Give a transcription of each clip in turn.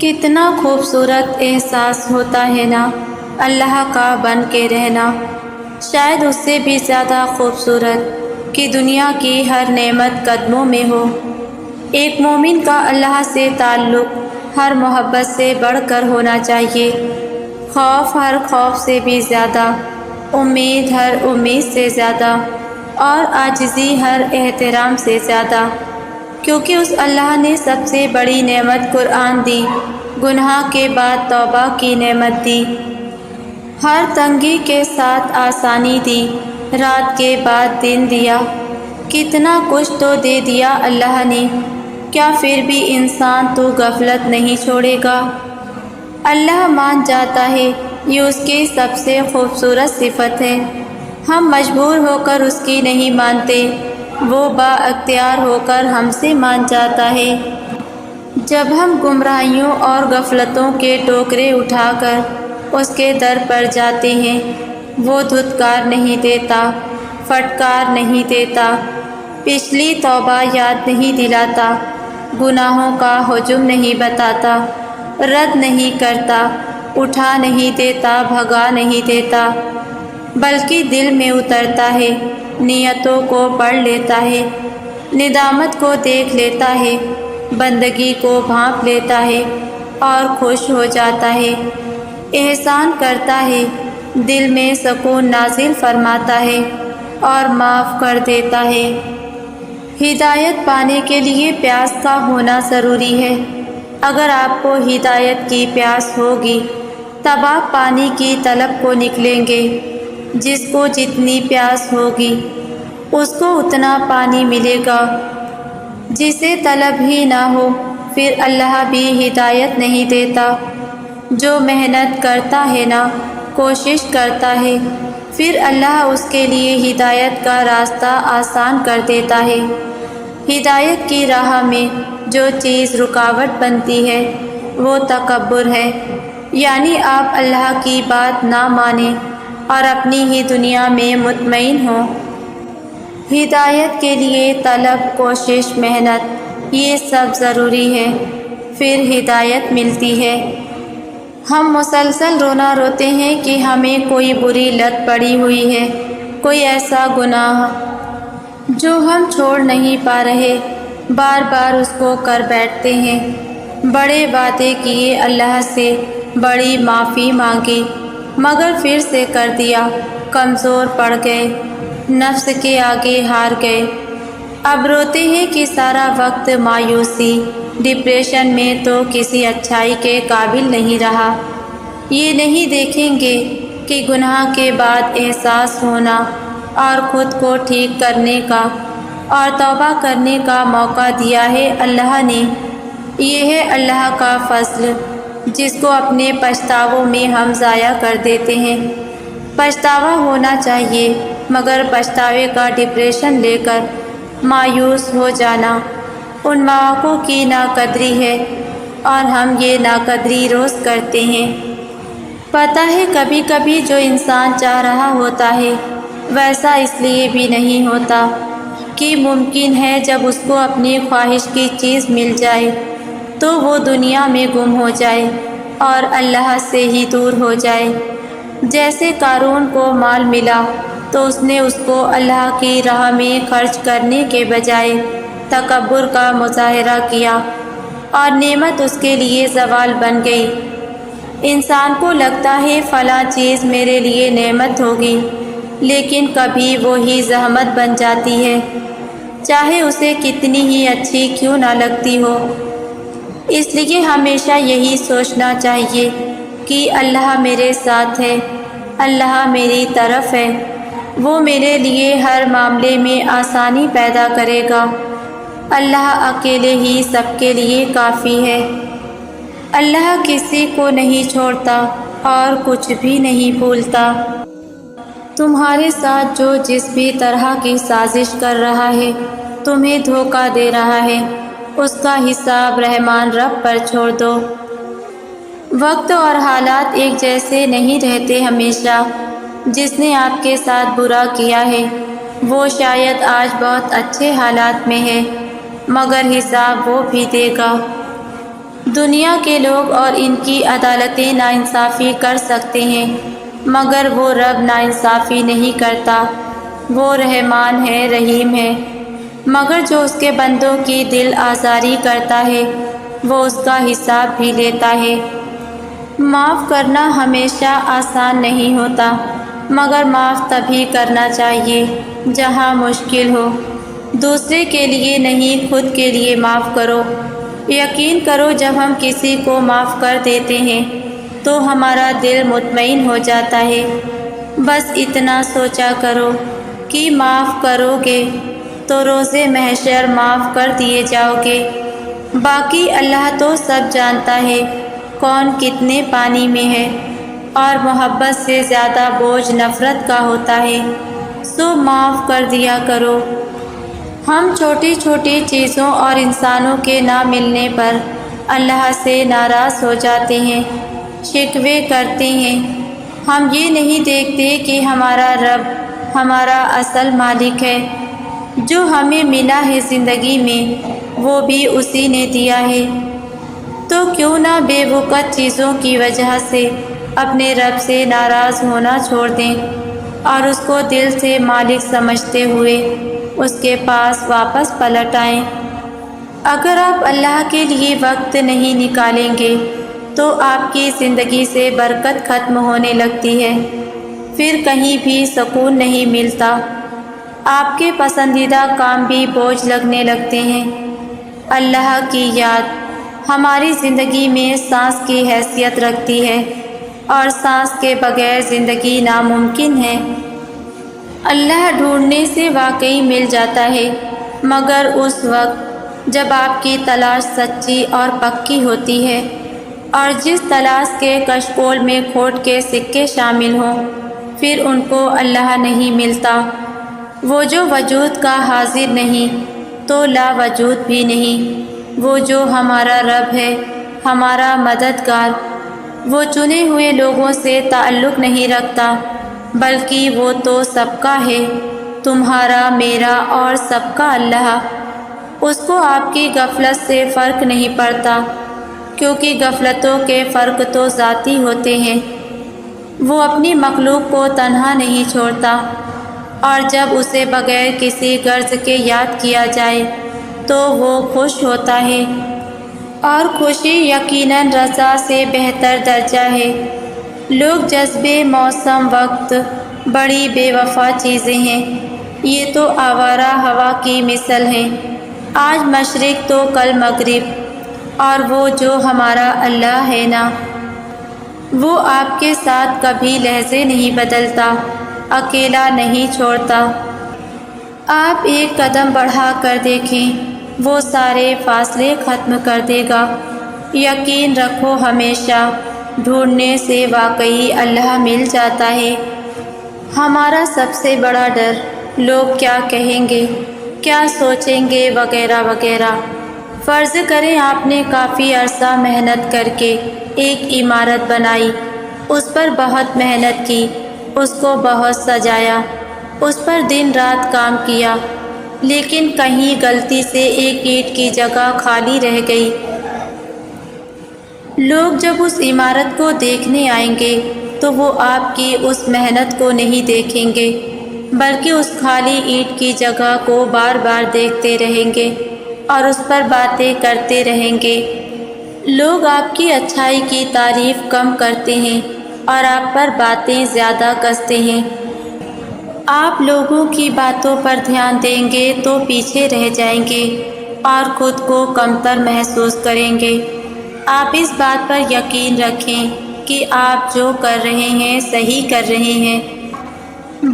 کتنا خوبصورت احساس ہوتا ہے نا اللہ کا بن کے رہنا، شاید اس سے بھی زیادہ خوبصورت کہ دنیا کی ہر نعمت قدموں میں ہو۔ ایک مومن کا اللہ سے تعلق ہر محبت سے بڑھ کر ہونا چاہیے، خوف ہر خوف سے بھی زیادہ، امید ہر امید سے زیادہ، اور عاجزی ہر احترام سے زیادہ، کیونکہ اس اللہ نے سب سے بڑی نعمت قرآن دی، گناہ کے بعد توبہ کی نعمت دی، ہر تنگی کے ساتھ آسانی دی، رات کے بعد دن دیا، کتنا کچھ تو دے دیا اللہ نے، کیا پھر بھی انسان تو غفلت نہیں چھوڑے گا؟ اللہ مان جاتا ہے، یہ اس کی سب سے خوبصورت صفت ہے۔ ہم مجبور ہو کر اس کی نہیں مانتے، وہ با اختیار ہو کر ہم سے مان جاتا ہے۔ جب ہم گمراہیوں اور غفلتوں کے ٹوکرے اٹھا کر اس کے در پر جاتے ہیں، وہ دھتکار نہیں دیتا، پھٹکار نہیں دیتا، پچھلی توبہ یاد نہیں دلاتا، گناہوں کا حجم نہیں بتاتا، رد نہیں کرتا، اٹھا نہیں دیتا، بھگا نہیں دیتا، بلکہ دل میں اترتا ہے، نیتوں کو پڑھ لیتا ہے، ندامت کو دیکھ لیتا ہے، بندگی کو بھانپ لیتا ہے اور خوش ہو جاتا ہے، احسان کرتا ہے، دل میں سکون نازل فرماتا ہے اور معاف کر دیتا ہے۔ ہدایت پانے کے لیے پیاس کا ہونا ضروری ہے۔ اگر آپ کو ہدایت کی پیاس ہوگی تب آپ پانی کی طلب کو نکلیں گے۔ جس کو جتنی پیاس ہوگی اس کو اتنا پانی ملے گا، جسے طلب ہی نہ ہو پھر اللہ بھی ہدایت نہیں دیتا۔ جو محنت کرتا ہے نا، کوشش کرتا ہے، پھر اللہ اس کے لیے ہدایت کا راستہ آسان کر دیتا ہے۔ ہدایت کی راہ میں جو چیز رکاوٹ بنتی ہے وہ تکبر ہے، یعنی آپ اللہ کی بات نہ مانیں اور اپنی ہی دنیا میں مطمئن ہوں۔ ہدایت کے لیے طلب، کوشش، محنت، یہ سب ضروری ہے، پھر ہدایت ملتی ہے۔ ہم مسلسل رونا روتے ہیں کہ ہمیں کوئی بری لت پڑی ہوئی ہے، کوئی ایسا گناہ جو ہم چھوڑ نہیں پا رہے، بار بار اس کو کر بیٹھتے ہیں، بڑے وعدے کیے اللہ سے، بڑی معافی مانگی، مگر پھر سے کر دیا، کمزور پڑ گئے، نفس کے آگے ہار گئے۔ اب روتے ہیں کہ سارا وقت مایوسی، ڈپریشن میں تو کسی اچھائی کے قابل نہیں رہا۔ یہ نہیں دیکھیں گے کہ گناہ کے بعد احساس ہونا اور خود کو ٹھیک کرنے کا اور توبہ کرنے کا موقع دیا ہے اللہ نے۔ یہ ہے اللہ کا فضل جس کو اپنے پچھتاووں میں ہم ضائع کر دیتے ہیں۔ پچھتاوا ہونا چاہیے، مگر پچھتاوے کا ڈپریشن لے کر مایوس ہو جانا ان مواقعوں کی ناقدری ہے، اور ہم یہ ناقدری روز کرتے ہیں۔ پتہ ہے کبھی کبھی جو انسان چاہ رہا ہوتا ہے ویسا اس لیے بھی نہیں ہوتا کہ ممکن ہے جب اس کو اپنی خواہش کی چیز مل جائے تو وہ دنیا میں گم ہو جائے اور اللہ سے ہی دور ہو جائے۔ جیسے قارون کو مال ملا تو اس نے اس کو اللہ کی راہ میں خرچ کرنے کے بجائے تکبر کا مظاہرہ کیا اور نعمت اس کے لیے زوال بن گئی۔ انسان کو لگتا ہے فلاں چیز میرے لیے نعمت ہوگی، لیکن کبھی وہی زحمت بن جاتی ہے، چاہے اسے کتنی ہی اچھی کیوں نہ لگتی ہو۔ اس لیے ہمیشہ یہی سوچنا چاہیے کہ اللہ میرے ساتھ ہے، اللہ میری طرف ہے، وہ میرے لیے ہر معاملے میں آسانی پیدا کرے گا۔ اللہ اکیلے ہی سب کے لیے کافی ہے۔ اللہ کسی کو نہیں چھوڑتا اور کچھ بھی نہیں بھولتا۔ تمہارے ساتھ جو جس بھی طرح کی سازش کر رہا ہے، تمہیں دھوکہ دے رہا ہے، اس کا حساب رحمان رب پر چھوڑ دو۔ وقت اور حالات ایک جیسے نہیں رہتے ہمیشہ۔ جس نے آپ کے ساتھ برا کیا ہے وہ شاید آج بہت اچھے حالات میں ہے، مگر حساب وہ بھی دے گا۔ دنیا کے لوگ اور ان کی عدالتیں ناانصافی کر سکتے ہیں، مگر وہ رب ناانصافی نہیں کرتا۔ وہ رحمان ہے، رحیم ہے، مگر جو اس کے بندوں کی دل آزاری کرتا ہے وہ اس کا حساب بھی لیتا ہے۔ معاف کرنا ہمیشہ آسان نہیں ہوتا، مگر معاف تبھی کرنا چاہیے جہاں مشکل ہو۔ دوسرے کے لیے نہیں، خود کے لیے معاف کرو۔ یقین کرو جب ہم کسی کو معاف کر دیتے ہیں تو ہمارا دل مطمئن ہو جاتا ہے۔ بس اتنا سوچا کرو کہ معاف کرو گے تو روز محشر معاف کر دیے جاؤ گے۔ باقی اللہ تو سب جانتا ہے کون کتنے پانی میں ہے، اور محبت سے زیادہ بوجھ نفرت کا ہوتا ہے، سو معاف کر دیا کرو۔ ہم چھوٹی چھوٹی چیزوں اور انسانوں کے نہ ملنے پر اللہ سے ناراض ہو جاتے ہیں، شکوے کرتے ہیں۔ ہم یہ نہیں دیکھتے کہ ہمارا رب ہمارا اصل مالک ہے، جو ہمیں ملا ہے زندگی میں وہ بھی اسی نے دیا ہے۔ تو کیوں نہ بے وقت چیزوں کی وجہ سے اپنے رب سے ناراض ہونا چھوڑ دیں اور اس کو دل سے مالک سمجھتے ہوئے اس کے پاس واپس پلٹ آئیں۔ اگر آپ اللہ کے لیے وقت نہیں نکالیں گے تو آپ کی زندگی سے برکت ختم ہونے لگتی ہے، پھر کہیں بھی سکون نہیں ملتا، آپ کے پسندیدہ کام بھی بوجھ لگنے لگتے ہیں۔ اللہ کی یاد ہماری زندگی میں سانس کی حیثیت رکھتی ہے، اور سانس کے بغیر زندگی ناممکن ہے۔ اللہ ڈھونڈنے سے واقعی مل جاتا ہے، مگر اس وقت جب آپ کی تلاش سچی اور پکی ہوتی ہے، اور جس تلاش کے کشکول میں کھوٹ کے سکے شامل ہوں، پھر ان کو اللہ نہیں ملتا۔ وہ جو وجود کا حاضر نہیں تو لا وجود بھی نہیں۔ وہ جو ہمارا رب ہے، ہمارا مددگار، وہ چنے ہوئے لوگوں سے تعلق نہیں رکھتا، بلکہ وہ تو سب کا ہے، تمہارا، میرا اور سب کا اللہ۔ اس کو آپ کی غفلت سے فرق نہیں پڑتا، کیونکہ غفلتوں کے فرق تو ذاتی ہوتے ہیں۔ وہ اپنی مخلوق کو تنہا نہیں چھوڑتا، اور جب اسے بغیر کسی غرض کے یاد کیا جائے تو وہ خوش ہوتا ہے، اور خوشی یقیناً رضا سے بہتر درجہ ہے۔ لوگ، جذبے، موسم، وقت بڑی بے وفا چیزیں ہیں، یہ تو آوارہ ہوا کی مثل ہیں، آج مشرق تو کل مغرب۔ اور وہ جو ہمارا اللہ ہے نا، وہ آپ کے ساتھ کبھی لہجے نہیں بدلتا، اکیلا نہیں چھوڑتا۔ آپ ایک قدم بڑھا کر دیکھیں، وہ سارے فاصلے ختم کر دے گا۔ یقین رکھو ہمیشہ ڈھونڈنے سے واقعی اللہ مل جاتا ہے۔ ہمارا سب سے بڑا ڈر لوگ کیا کہیں گے، کیا سوچیں گے وغیرہ وغیرہ۔ فرض کریں آپ نے کافی عرصہ محنت کر کے ایک عمارت بنائی، اس پر بہت محنت کی، اس کو بہت سجایا، اس پر دن رات کام کیا، لیکن کہیں غلطی سے ایک اینٹ کی جگہ خالی رہ گئی۔ لوگ جب اس عمارت کو دیکھنے آئیں گے تو وہ آپ کی اس محنت کو نہیں دیکھیں گے، بلکہ اس خالی اینٹ کی جگہ کو بار بار دیکھتے رہیں گے اور اس پر باتیں کرتے رہیں گے۔ لوگ آپ کی اچھائی کی تعریف کم کرتے ہیں اور آپ پر باتیں زیادہ کستے ہیں۔ آپ لوگوں کی باتوں پر دھیان دیں گے تو پیچھے رہ جائیں گے اور خود کو کمتر محسوس کریں گے۔ آپ اس بات پر یقین رکھیں کہ آپ جو کر رہے ہیں صحیح کر رہے ہیں،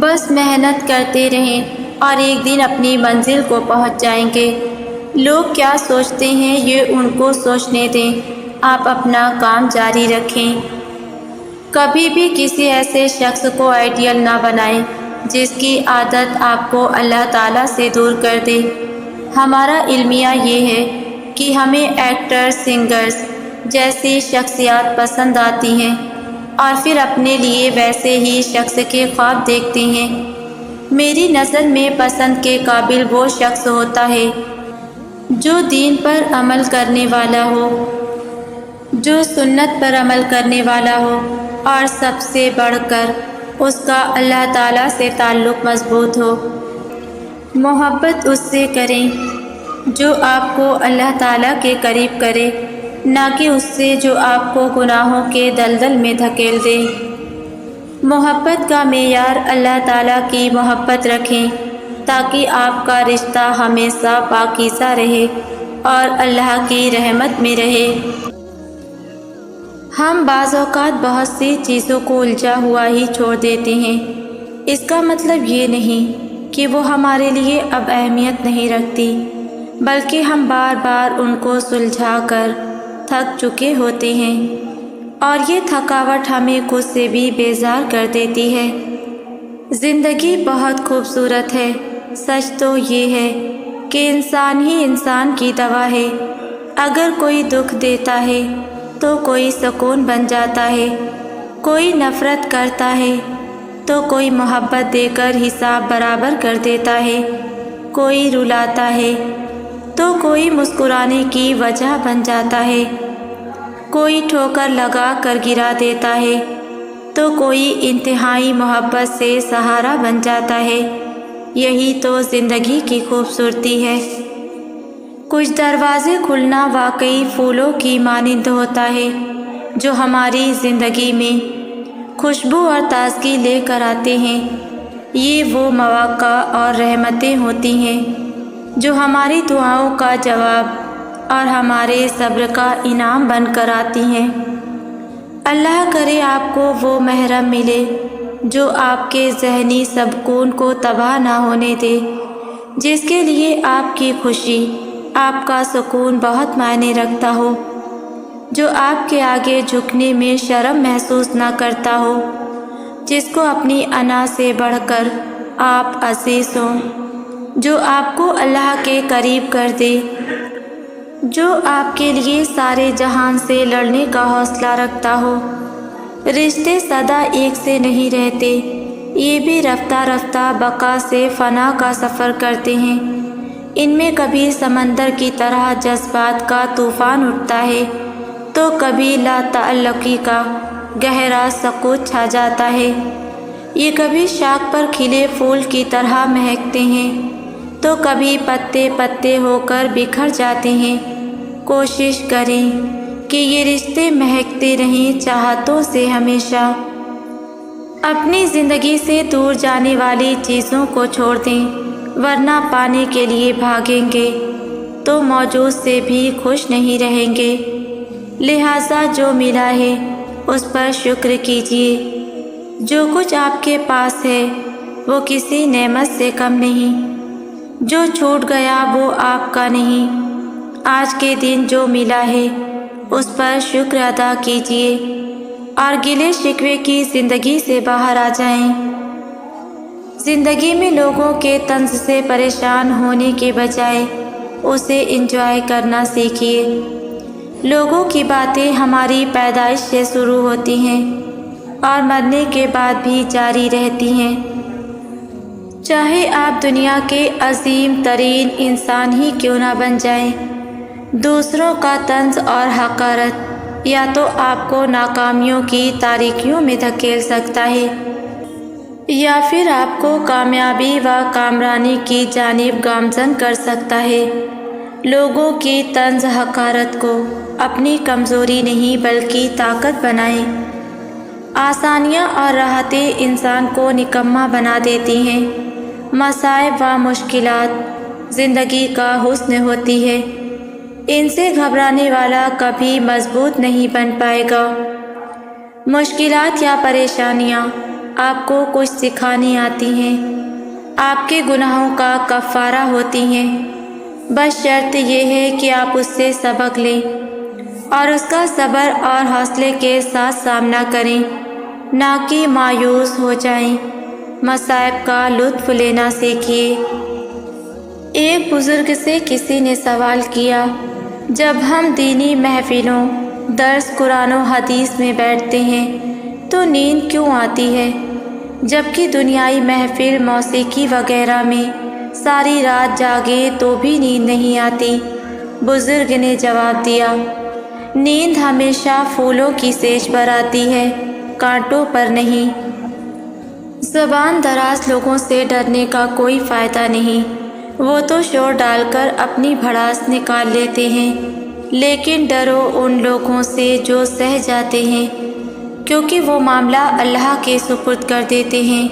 بس محنت کرتے رہیں اور ایک دن اپنی منزل کو پہنچ جائیں گے۔ لوگ کیا سوچتے ہیں یہ ان کو سوچنے دیں، آپ اپنا کام جاری رکھیں۔ کبھی بھی کسی ایسے شخص کو آئیڈیل نہ بنائیں جس کی عادت آپ کو اللہ تعالیٰ سے دور کر دے۔ ہمارا المیہ یہ ہے کہ ہمیں ایکٹرز، سنگرز جیسی شخصیات پسند آتی ہیں، اور پھر اپنے لیے ویسے ہی شخص کے خواب دیکھتے ہیں۔ میری نظر میں پسند کے قابل وہ شخص ہوتا ہے جو دین پر عمل کرنے والا ہو، جو سنت پر عمل کرنے والا ہو اور سب سے بڑھ کر اس کا اللہ تعالیٰ سے تعلق مضبوط ہو۔ محبت اس سے کریں جو آپ کو اللہ تعالیٰ کے قریب کرے، نہ کہ اس سے جو آپ کو گناہوں کے دلدل میں دھکیل دے۔ محبت کا معیار اللہ تعالیٰ کی محبت رکھیں تاکہ آپ کا رشتہ ہمیشہ پاکیزہ رہے اور اللہ کی رحمت میں رہے۔ ہم بعض اوقات بہت سی چیزوں کو الجھا ہوا ہی چھوڑ دیتے ہیں۔ اس کا مطلب یہ نہیں کہ وہ ہمارے لیے اب اہمیت نہیں رکھتی، بلکہ ہم بار بار ان کو سلجھا کر تھک چکے ہوتے ہیں، اور یہ تھکاوٹ ہمیں خود سے بھی بیزار کر دیتی ہے۔ زندگی بہت خوبصورت ہے، سچ تو یہ ہے کہ انسان ہی انسان کی دوا ہے۔ اگر کوئی دکھ دیتا ہے تو کوئی سکون بن جاتا ہے، کوئی نفرت کرتا ہے تو کوئی محبت دے کر حساب برابر کر دیتا ہے، کوئی رلاتا ہے تو کوئی مسکرانے کی وجہ بن جاتا ہے، کوئی ٹھوکر لگا کر گرا دیتا ہے تو کوئی انتہائی محبت سے سہارا بن جاتا ہے۔ یہی تو زندگی کی خوبصورتی ہے۔ کچھ دروازے کھلنا واقعی پھولوں کی مانند ہوتا ہے جو ہماری زندگی میں خوشبو اور تازگی لے کر آتے ہیں۔ یہ وہ مواقع اور رحمتیں ہوتی ہیں جو ہماری دعاؤں کا جواب اور ہمارے صبر کا انعام بن کر آتی ہیں۔ اللہ کرے آپ کو وہ محرم ملے جو آپ کے ذہنی سکون کو تباہ نہ ہونے دے، جس کے لیے آپ کی خوشی، آپ کا سکون بہت معنی رکھتا ہو، جو آپ کے آگے جھکنے میں شرم محسوس نہ کرتا ہو، جس کو اپنی انا سے بڑھ کر آپ عزیز ہوں، جو آپ کو اللہ کے قریب کر دے، جو آپ کے لیے سارے جہان سے لڑنے کا حوصلہ رکھتا ہو۔ رشتے سدا ایک سے نہیں رہتے، یہ بھی رفتہ رفتہ بقا سے فنا کا سفر کرتے ہیں۔ ان میں کبھی سمندر کی طرح جذبات کا طوفان اٹھتا ہے تو کبھی لا تعلقی کا گہرا سکوت چھا جاتا ہے۔ یہ کبھی شاخ پر کھلے پھول کی طرح مہکتے ہیں تو کبھی پتے پتے ہو کر بکھر جاتے ہیں۔ کوشش کریں کہ یہ رشتے مہکتے رہیں چاہتوں سے ہمیشہ۔ اپنی زندگی سے دور جانے والی چیزوں کو چھوڑ دیں، ورنہ پانے کے لیے بھاگیں گے تو موجود سے بھی خوش نہیں رہیں گے۔ لہٰذا جو ملا ہے اس پر شکر کیجیے۔ جو کچھ آپ کے پاس ہے وہ کسی نعمت سے کم نہیں، جو چھوٹ گیا وہ آپ کا نہیں۔ آج کے دن جو ملا ہے اس پر شکر ادا کیجیے اور گلے شکوے کی زندگی سے باہر آ جائیں۔ زندگی میں لوگوں کے طنز سے پریشان ہونے کے بجائے اسے انجوائے کرنا سیکھیے۔ لوگوں کی باتیں ہماری پیدائش سے شروع ہوتی ہیں اور مرنے کے بعد بھی جاری رہتی ہیں۔ چاہے آپ دنیا کے عظیم ترین انسان ہی کیوں نہ بن جائیں، دوسروں کا طنز اور حقارت یا تو آپ کو ناکامیوں کی تاریکیوں میں دھکیل سکتا ہے یا پھر آپ کو کامیابی و کامرانی کی جانب گامزن کر سکتا ہے۔ لوگوں کی طنز حقارت کو اپنی کمزوری نہیں بلکہ طاقت بنائیں۔ آسانیاں اور راحتیں انسان کو نکما بنا دیتی ہیں، مصائب و مشکلات زندگی کا حسن ہوتی ہے، ان سے گھبرانے والا کبھی مضبوط نہیں بن پائے گا۔ مشکلات یا پریشانیاں آپ کو کچھ سکھانے آتی ہیں، آپ کے گناہوں کا کفارہ ہوتی ہیں، بس شرط یہ ہے کہ آپ اس سے سبق لیں اور اس کا صبر اور حوصلے کے ساتھ سامنا کریں، نہ کہ مایوس ہو جائیں۔ مصائب کا لطف لینا سیکھیے۔ ایک بزرگ سے کسی نے سوال کیا، جب ہم دینی محفلوں، درس قرآن و حدیث میں بیٹھتے ہیں تو نیند کیوں آتی ہے، جبکہ دنیائی محفل، موسیقی وغیرہ میں ساری رات جاگیں تو بھی نیند نہیں آتی؟ بزرگ نے جواب دیا، نیند ہمیشہ پھولوں کی سیج پر آتی ہے، کانٹوں پر نہیں۔ زبان دراز لوگوں سے ڈرنے کا کوئی فائدہ نہیں، وہ تو شور ڈال کر اپنی بھڑاس نکال لیتے ہیں، لیکن ڈرو ان لوگوں سے جو سہ جاتے ہیں، کیونکہ وہ معاملہ اللہ کے سپرد کر دیتے ہیں،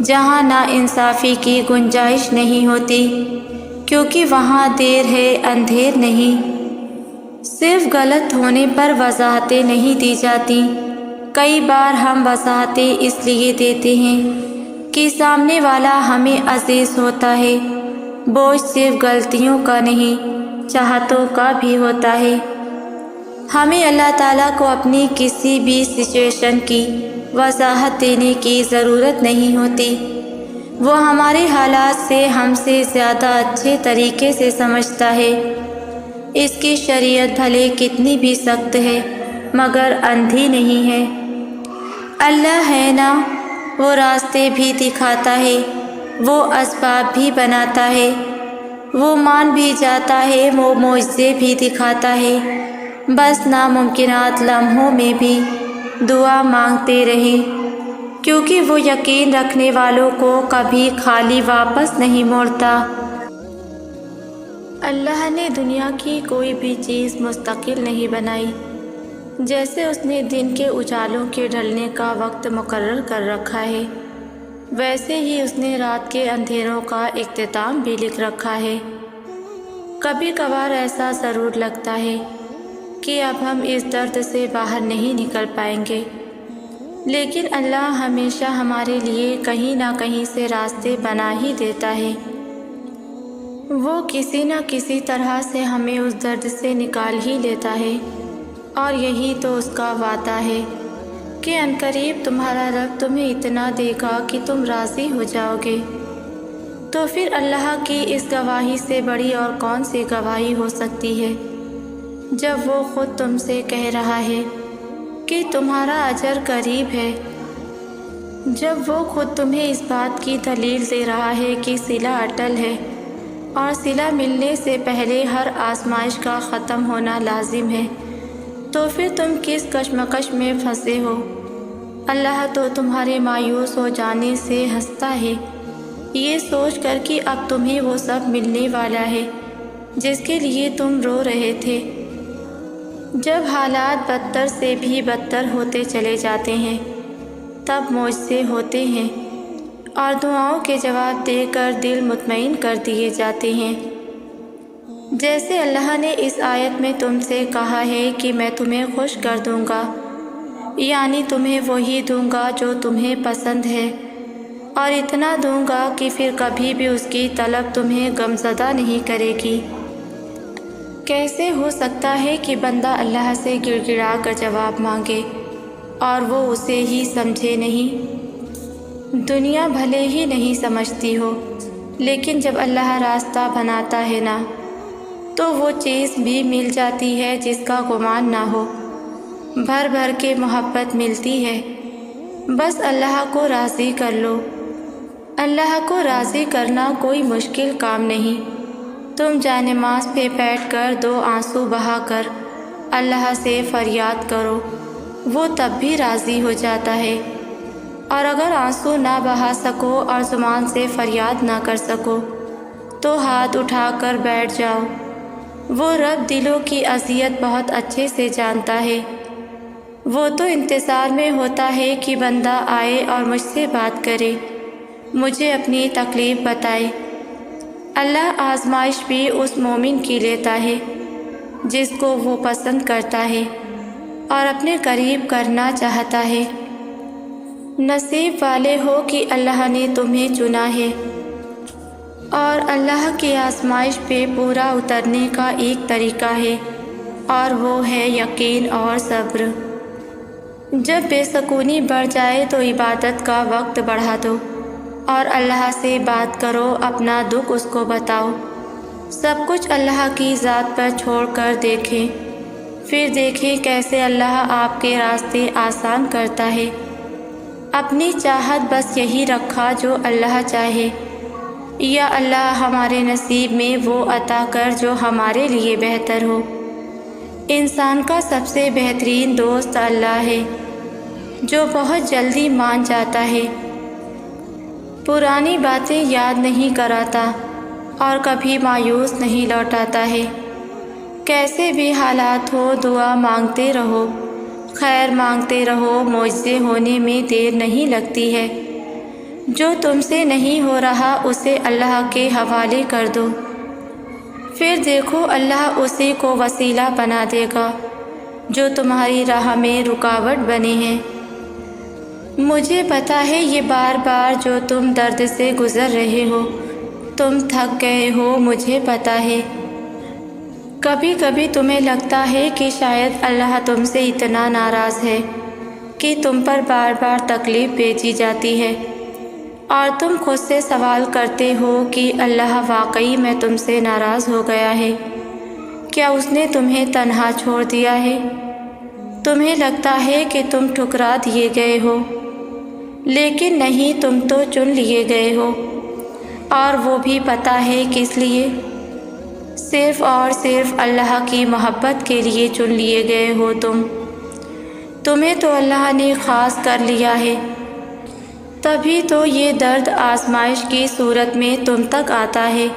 جہاں نا انصافی کی گنجائش نہیں ہوتی، کیونکہ وہاں دیر ہے اندھیر نہیں۔ صرف غلط ہونے پر وضاحتیں نہیں دی جاتی، کئی بار ہم وضاحتیں اس لیے دیتے ہیں کہ سامنے والا ہمیں عزیز ہوتا ہے۔ بوجھ صرف غلطیوں کا نہیں، چاہتوں کا بھی ہوتا ہے۔ ہمیں اللہ تعالیٰ کو اپنی کسی بھی سچویشن کی وضاحت دینے کی ضرورت نہیں ہوتی، وہ ہمارے حالات سے ہم سے زیادہ اچھے طریقے سے سمجھتا ہے۔ اس کی شریعت بھلے کتنی بھی سخت ہے مگر اندھی نہیں ہے۔ اللہ ہے نا، وہ راستے بھی دکھاتا ہے، وہ اسباب بھی بناتا ہے، وہ مان بھی جاتا ہے، وہ معجزے بھی دکھاتا ہے۔ بس ناممکنات لمحوں میں بھی دعا مانگتے رہیں، کیونکہ وہ یقین رکھنے والوں کو کبھی خالی واپس نہیں موڑتا۔ اللہ نے دنیا کی کوئی بھی چیز مستقل نہیں بنائی، جیسے اس نے دن کے اجالوں کے ڈھلنے کا وقت مقرر کر رکھا ہے، ویسے ہی اس نے رات کے اندھیروں کا اختتام بھی لکھ رکھا ہے۔ کبھی کبھار ایسا ضرور لگتا ہے کہ اب ہم اس درد سے باہر نہیں نکل پائیں گے، لیکن اللہ ہمیشہ ہمارے لیے کہیں نہ کہیں سے راستے بنا ہی دیتا ہے۔ وہ کسی نہ کسی طرح سے ہمیں اس درد سے نکال ہی لیتا ہے، اور یہی تو اس کا وعدہ ہے کہ عنقریب تمہارا رب تمہیں اتنا دے گا کہ تم راضی ہو جاؤ گے۔ تو پھر اللہ کی اس گواہی سے بڑی اور کون سی گواہی ہو سکتی ہے، جب وہ خود تم سے کہہ رہا ہے کہ تمہارا اجر قریب ہے، جب وہ خود تمہیں اس بات کی دلیل دے رہا ہے کہ صلہ اٹل ہے اور صلہ ملنے سے پہلے ہر آزمائش کا ختم ہونا لازم ہے، تو پھر تم کس کشمکش میں پھنسے ہو؟ اللہ تو تمہارے مایوس ہو جانے سے ہنستا ہے، یہ سوچ کر کہ اب تمہیں وہ سب ملنے والا ہے جس کے لیے تم رو رہے تھے۔ جب حالات بدتر سے بھی بدتر ہوتے چلے جاتے ہیں، تب معجزے ہوتے ہیں اور دعاؤں کے جواب دے کر دل مطمئن کر دیے جاتے ہیں۔ جیسے اللہ نے اس آیت میں تم سے کہا ہے کہ میں تمہیں خوش کر دوں گا، یعنی تمہیں وہی دوں گا جو تمہیں پسند ہے، اور اتنا دوں گا کہ پھر کبھی بھی اس کی طلب تمہیں غمزدہ نہیں کرے گی۔ کیسے ہو سکتا ہے کہ بندہ اللہ سے گڑ گڑا کر جواب مانگے اور وہ اسے ہی سمجھے نہیں؟ دنیا بھلے ہی نہیں سمجھتی ہو، لیکن جب اللہ راستہ بناتا ہے نا، تو وہ چیز بھی مل جاتی ہے جس کا گمان نہ ہو، بھر بھر کے محبت ملتی ہے۔ بس اللہ کو راضی کر لو۔ اللہ کو راضی کرنا کوئی مشکل کام نہیں۔ تم جائے-نماز پہ بیٹھ کر 2 آنسو بہا کر اللہ سے فریاد کرو، وہ تب بھی راضی ہو جاتا ہے، اور اگر آنسو نہ بہا سکو اور زبان سے فریاد نہ کر سکو تو ہاتھ اٹھا کر بیٹھ جاؤ۔ وہ رب دلوں کی اذیت بہت اچھے سے جانتا ہے، وہ تو انتظار میں ہوتا ہے کہ بندہ آئے اور مجھ سے بات کرے، مجھے اپنی تکلیف بتائے۔ اللہ آزمائش بھی اس مومن کی لیتا ہے جس کو وہ پسند کرتا ہے اور اپنے قریب کرنا چاہتا ہے۔ نصیب والے ہو کہ اللہ نے تمہیں چنا ہے، اور اللہ کی آزمائش پہ پورا اترنے کا ایک طریقہ ہے، اور وہ ہے یقین اور صبر۔ جب بے سکونی بڑھ جائے تو عبادت کا وقت بڑھا دو اور اللہ سے بات کرو، اپنا دکھ اس کو بتاؤ، سب کچھ اللہ کی ذات پر چھوڑ کر دیکھیں، پھر دیکھیں کیسے اللہ آپ کے راستے آسان کرتا ہے۔ اپنی چاہت بس یہی رکھا جو اللہ چاہے، یا اللہ ہمارے نصیب میں وہ عطا کر جو ہمارے لیے بہتر ہو۔ انسان کا سب سے بہترین دوست اللہ ہے، جو بہت جلدی مان جاتا ہے، پرانی باتیں یاد نہیں کراتا اور کبھی مایوس نہیں لوٹاتا ہے۔ کیسے بھی حالات ہو دعا مانگتے رہو، خیر مانگتے رہو، معجزے ہونے میں دیر نہیں لگتی ہے۔ جو تم سے نہیں ہو رہا اسے اللہ کے حوالے کر دو، پھر دیکھو اللہ اسی کو وسیلہ بنا دے گا جو تمہاری راہ میں رکاوٹ بنے ہیں۔ مجھے پتہ ہے یہ بار بار جو تم درد سے گزر رہے ہو، تم تھک گئے ہو، مجھے پتہ ہے۔ کبھی کبھی تمہیں لگتا ہے کہ شاید اللہ تم سے اتنا ناراض ہے کہ تم پر بار بار تکلیف بھیجی جاتی ہے، اور تم خود سے سوال کرتے ہو کہ اللہ واقعی میں تم سے ناراض ہو گیا ہے؟ کیا اس نے تمہیں تنہا چھوڑ دیا ہے؟ تمہیں لگتا ہے کہ تم ٹھکرا دیے گئے ہو، لیکن نہیں، تم تو چن لیے گئے ہو، اور وہ بھی پتہ ہے کس لیے؟ صرف اور صرف اللہ کی محبت کے لیے چن لیے گئے ہو تمہیں تو اللہ نے خاص کر لیا ہے، تبھی تو یہ درد آزمائش کی صورت میں تم تک آتا ہے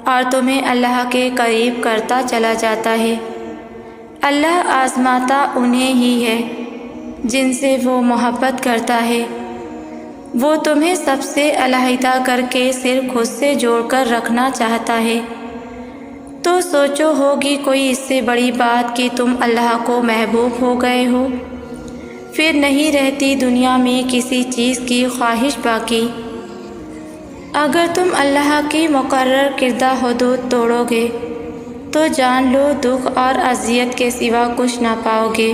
اور تمہیں اللہ کے قریب کرتا چلا جاتا ہے۔ اللہ آزماتا انہیں ہی ہے جن سے وہ محبت کرتا ہے۔ وہ تمہیں سب سے علیحدہ کر کے صرف خود سے جوڑ کر رکھنا چاہتا ہے۔ تو سوچو ہوگی کوئی اس سے بڑی بات کہ تم اللہ کو محبوب ہو گئے ہو؟ پھر نہیں رہتی دنیا میں کسی چیز کی خواہش باقی۔ اگر تم اللہ کی مقرر کردہ حدود توڑو گے تو جان لو دکھ اور اذیت کے سوا کچھ نہ پاؤ گے۔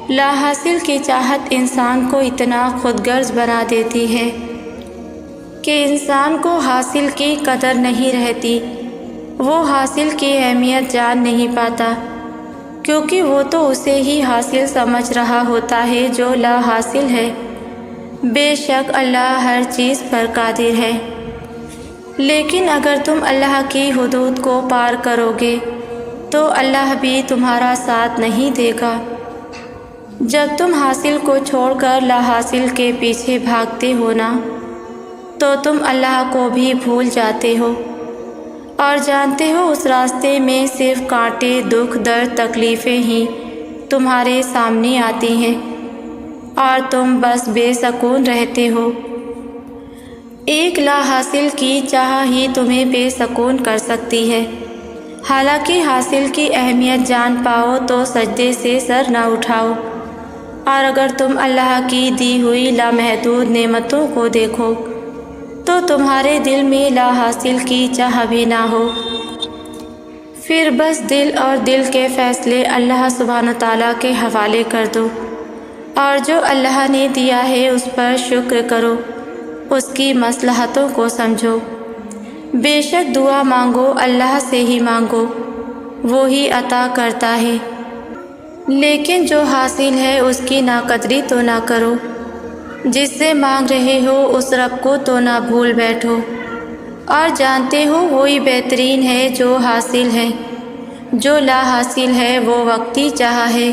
لا حاصل کی چاہت انسان کو اتنا خود غرض بنا دیتی ہے کہ انسان کو حاصل کی قدر نہیں رہتی، وہ حاصل کی اہمیت جان نہیں پاتا، کیونکہ وہ تو اسے ہی حاصل سمجھ رہا ہوتا ہے جو لا حاصل ہے۔ بے شک اللہ ہر چیز پر قادر ہے، لیکن اگر تم اللہ کی حدود کو پار کرو گے تو اللہ بھی تمہارا ساتھ نہیں دے گا۔ جب تم حاصل کو چھوڑ کر لا حاصل کے پیچھے بھاگتے ہو نا، تو تم اللہ کو بھی بھول جاتے ہو اور جانتے ہو اس راستے میں صرف کانٹے، دکھ، درد، تکلیفیں ہی تمہارے سامنے آتی ہیں اور تم بس بے سکون رہتے ہو۔ ایک لا حاصل کی چاہ ہی تمہیں بے سکون کر سکتی ہے۔ حالانکہ حاصل کی اہمیت جان پاؤ تو سجدے سے سر نہ اٹھاؤ، اور اگر تم اللہ کی دی ہوئی لامحدود نعمتوں کو دیکھو تو تمہارے دل میں لا حاصل کی چاہ بھی نہ ہو، پھر بس دل اور دل کے فیصلے اللہ سبحانہ تعالیٰ کے حوالے کر دو، اور جو اللہ نے دیا ہے اس پر شکر کرو، اس کی مصلحتوں کو سمجھو۔ بے شک دعا مانگو اللہ سے ہی مانگو، وہی عطا کرتا ہے، لیکن جو حاصل ہے اس کی ناقدری تو نہ کرو۔ جس سے مانگ رہے ہو اس رب کو تو نہ بھول بیٹھو، اور جانتے ہو وہی بہترین ہے جو حاصل ہے، جو لا حاصل ہے وہ وقتی چاہ ہے۔